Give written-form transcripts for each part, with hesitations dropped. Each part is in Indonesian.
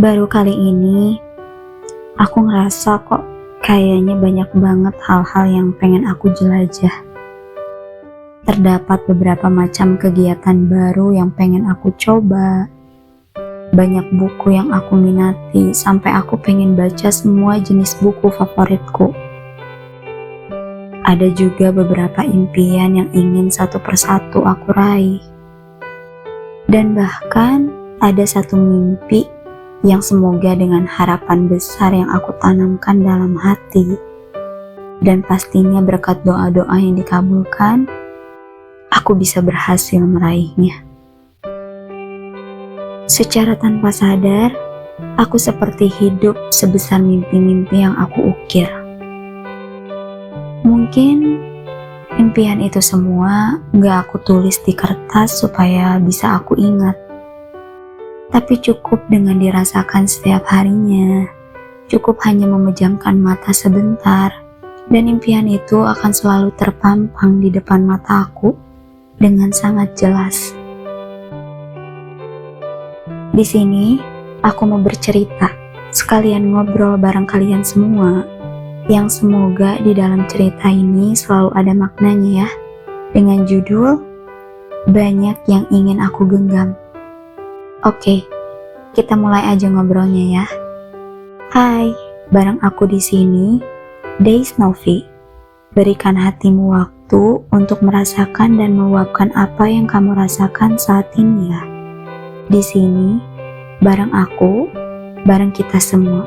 Baru kali ini, aku ngerasa kok kayaknya banyak banget hal-hal yang pengen aku jelajah. Terdapat beberapa macam kegiatan baru yang pengen aku coba. Banyak buku yang aku minati sampai aku pengen baca semua jenis buku favoritku. Ada juga beberapa impian yang ingin satu persatu aku raih. Dan bahkan ada satu mimpi yang semoga dengan harapan besar yang aku tanamkan dalam hati, dan pastinya berkat doa-doa yang dikabulkan, aku bisa berhasil meraihnya. Secara tanpa sadar, aku seperti hidup sebesar mimpi-mimpi yang aku ukir. Mungkin impian itu semua gak aku tulis di kertas supaya bisa aku ingat. Tapi cukup dengan dirasakan setiap harinya, cukup hanya memejamkan mata sebentar, dan impian itu akan selalu terpampang di depan mataku dengan sangat jelas. Di sini, aku mau bercerita, sekalian ngobrol bareng kalian semua, yang semoga di dalam cerita ini selalu ada maknanya ya, dengan judul Banyak Yang Ingin Aku Genggam. Oke, kita mulai aja ngobrolnya ya. Hai, bareng aku di sini, Days Novi. Berikan hatimu waktu untuk merasakan dan meluapkan apa yang kamu rasakan saat ini ya. Di sini, bareng aku, bareng kita semua.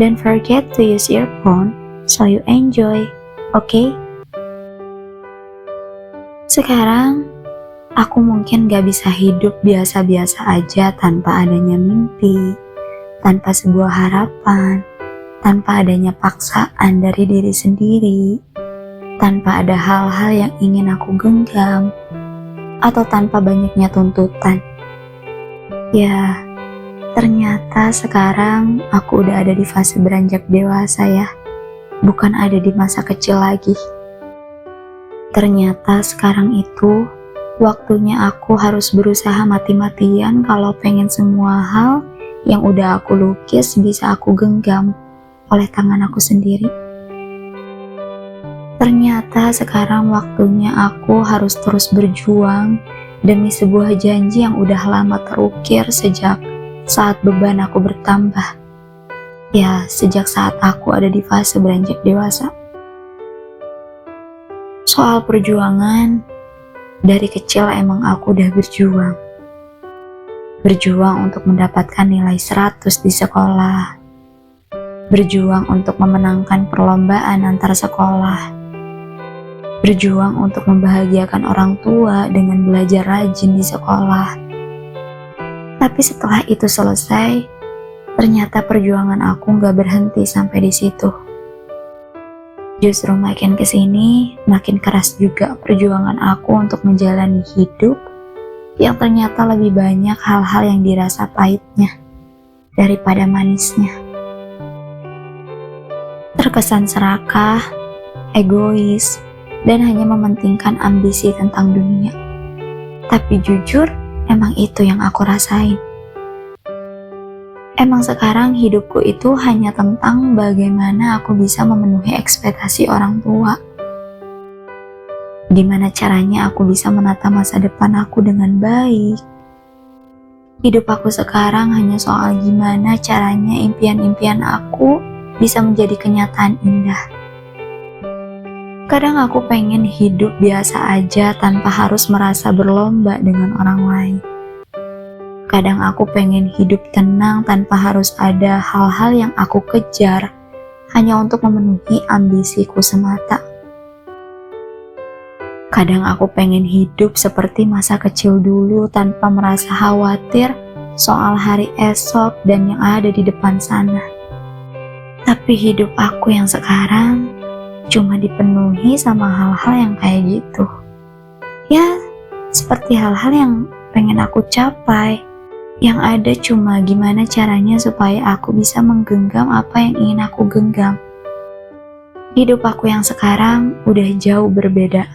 Don't forget to use earphone so you enjoy, oke? Sekarang, aku mungkin gak bisa hidup biasa-biasa aja tanpa adanya mimpi, tanpa sebuah harapan, tanpa adanya paksaan dari diri sendiri, tanpa ada hal-hal yang ingin aku genggam, atau tanpa banyaknya tuntutan. Ya, ternyata sekarang aku udah ada di fase beranjak dewasa ya, bukan ada di masa kecil lagi. Ternyata sekarang itu waktunya aku harus berusaha mati-matian kalau pengen semua hal yang udah aku lukis bisa aku genggam oleh tangan aku sendiri. Ternyata sekarang waktunya aku harus terus berjuang demi sebuah janji yang udah lama terukir sejak saat beban aku bertambah. Ya, sejak saat aku ada di fase beranjak dewasa. Soal perjuangan, dari kecil emang aku udah berjuang. Berjuang untuk mendapatkan nilai 100 di sekolah. Berjuang untuk memenangkan perlombaan antar sekolah. Berjuang untuk membahagiakan orang tua dengan belajar rajin di sekolah. Tapi setelah itu selesai, ternyata perjuangan aku gak berhenti sampai di situ. Justru makin kesini, makin keras juga perjuangan aku untuk menjalani hidup yang ternyata lebih banyak hal-hal yang dirasa pahitnya daripada manisnya. Terkesan serakah, egois, dan hanya mementingkan ambisi tentang dunia. Tapi jujur, emang itu yang aku rasain. Emang sekarang hidupku itu hanya tentang bagaimana aku bisa memenuhi ekspektasi orang tua. Gimana caranya aku bisa menata masa depan aku dengan baik. Hidup aku sekarang hanya soal gimana caranya impian-impian aku bisa menjadi kenyataan indah. Kadang aku pengen hidup biasa aja tanpa harus merasa berlomba dengan orang lain. Kadang aku pengen hidup tenang tanpa harus ada hal-hal yang aku kejar hanya untuk memenuhi ambisiku semata. Kadang aku pengen hidup seperti masa kecil dulu tanpa merasa khawatir soal hari esok dan yang ada di depan sana. Tapi hidup aku yang sekarang cuma dipenuhi sama hal-hal yang kayak gitu. Ya, seperti hal-hal yang pengen aku capai. Yang ada cuma gimana caranya supaya aku bisa menggenggam apa yang ingin aku genggam. Hidup aku yang sekarang udah jauh berbeda.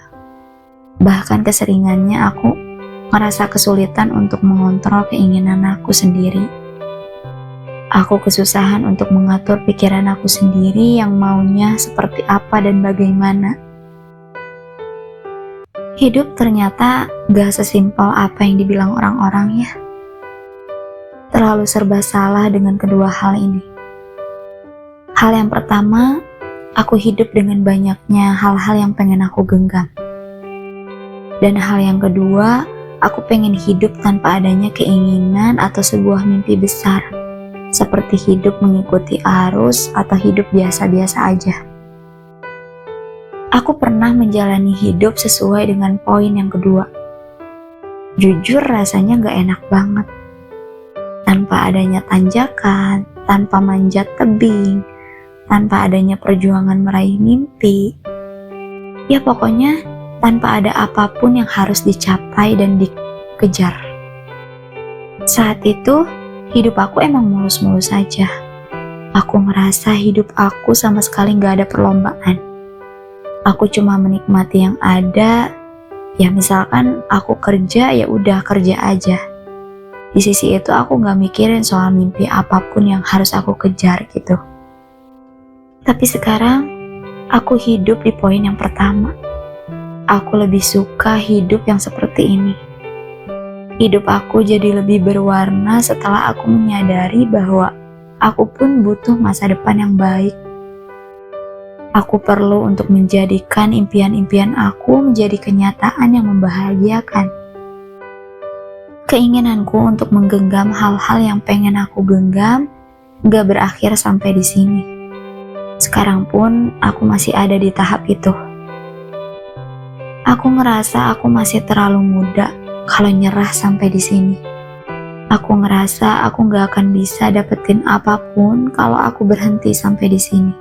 Bahkan keseringannya aku merasa kesulitan untuk mengontrol keinginan aku sendiri. Aku kesusahan untuk mengatur pikiran aku sendiri yang maunya seperti apa dan bagaimana. Hidup ternyata gak sesimpel apa yang dibilang orang-orang ya. Terlalu serba salah dengan kedua hal ini. Hal yang pertama, aku hidup dengan banyaknya hal-hal yang pengen aku genggam. Dan hal yang kedua, aku pengen hidup tanpa adanya keinginan atau sebuah mimpi besar. Seperti hidup mengikuti arus atau hidup biasa-biasa aja. Aku pernah menjalani hidup sesuai dengan poin yang kedua. Jujur rasanya gak enak banget. Tanpa adanya tanjakan, tanpa manjat tebing, tanpa adanya perjuangan meraih mimpi. Ya pokoknya tanpa ada apapun yang harus dicapai dan dikejar. Saat itu, hidup aku emang mulus-mulus saja. Aku ngerasa hidup aku sama sekali gak ada perlombaan. Aku cuma menikmati yang ada. Ya misalkan aku kerja, ya udah kerja aja. Di sisi itu aku gak mikirin soal mimpi apapun yang harus aku kejar gitu. Tapi sekarang, aku hidup di poin yang pertama. Aku lebih suka hidup yang seperti ini. Hidup aku jadi lebih berwarna setelah aku menyadari bahwa aku pun butuh masa depan yang baik. Aku perlu untuk menjadikan impian-impian aku menjadi kenyataan yang membahagiakan. Keinginanku untuk menggenggam hal-hal yang pengen aku genggam gak berakhir sampai di sini. Sekarang pun aku masih ada di tahap itu. Aku ngerasa aku masih terlalu muda kalau nyerah sampai di sini. Aku ngerasa aku gak akan bisa dapetin apapun kalau aku berhenti sampai di sini.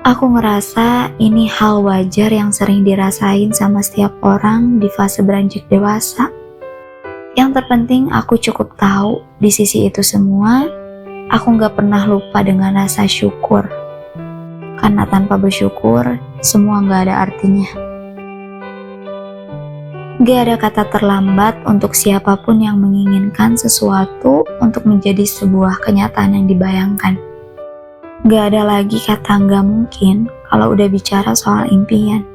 Aku ngerasa ini hal wajar yang sering dirasain sama setiap orang di fase beranjak dewasa. Yang terpenting aku cukup tahu di sisi itu semua, aku gak pernah lupa dengan rasa syukur. Karena tanpa bersyukur, semua gak ada artinya. Gak ada kata terlambat untuk siapapun yang menginginkan sesuatu untuk menjadi sebuah kenyataan yang dibayangkan. Gak ada lagi kata gak mungkin kalau udah bicara soal impian.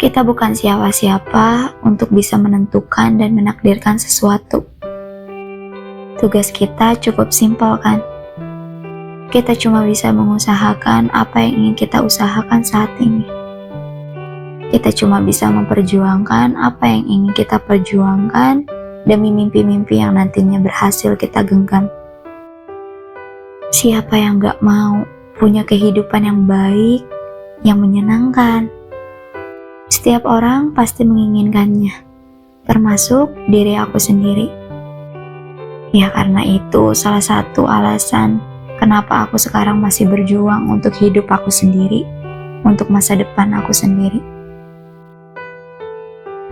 Kita bukan siapa-siapa untuk bisa menentukan dan menakdirkan sesuatu. Tugas kita cukup simpel kan? Kita cuma bisa mengusahakan apa yang ingin kita usahakan saat ini. Kita cuma bisa memperjuangkan apa yang ingin kita perjuangkan demi mimpi-mimpi yang nantinya berhasil kita genggam. Siapa yang gak mau punya kehidupan yang baik, yang menyenangkan? Setiap orang pasti menginginkannya, termasuk diri aku sendiri. Ya karena itu salah satu alasan kenapa aku sekarang masih berjuang untuk hidup aku sendiri, untuk masa depan aku sendiri.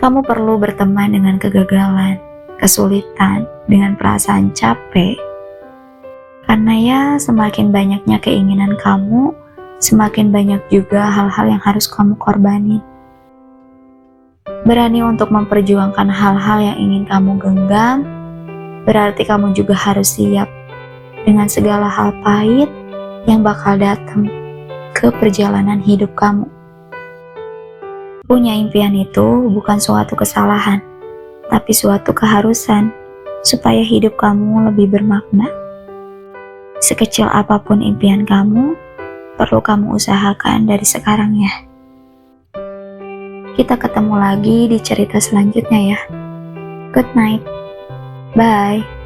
Kamu perlu berteman dengan kegagalan, kesulitan, dengan perasaan capek. Karena ya semakin banyaknya keinginan kamu, semakin banyak juga hal-hal yang harus kamu korbanin. Berani untuk memperjuangkan hal-hal yang ingin kamu genggam, berarti kamu juga harus siap dengan segala hal pahit yang bakal datang ke perjalanan hidup kamu. Punya impian itu bukan suatu kesalahan, tapi suatu keharusan supaya hidup kamu lebih bermakna. Sekecil apapun impian kamu, perlu kamu usahakan dari sekarang ya. Kita ketemu lagi di cerita selanjutnya ya. Good night. Bye.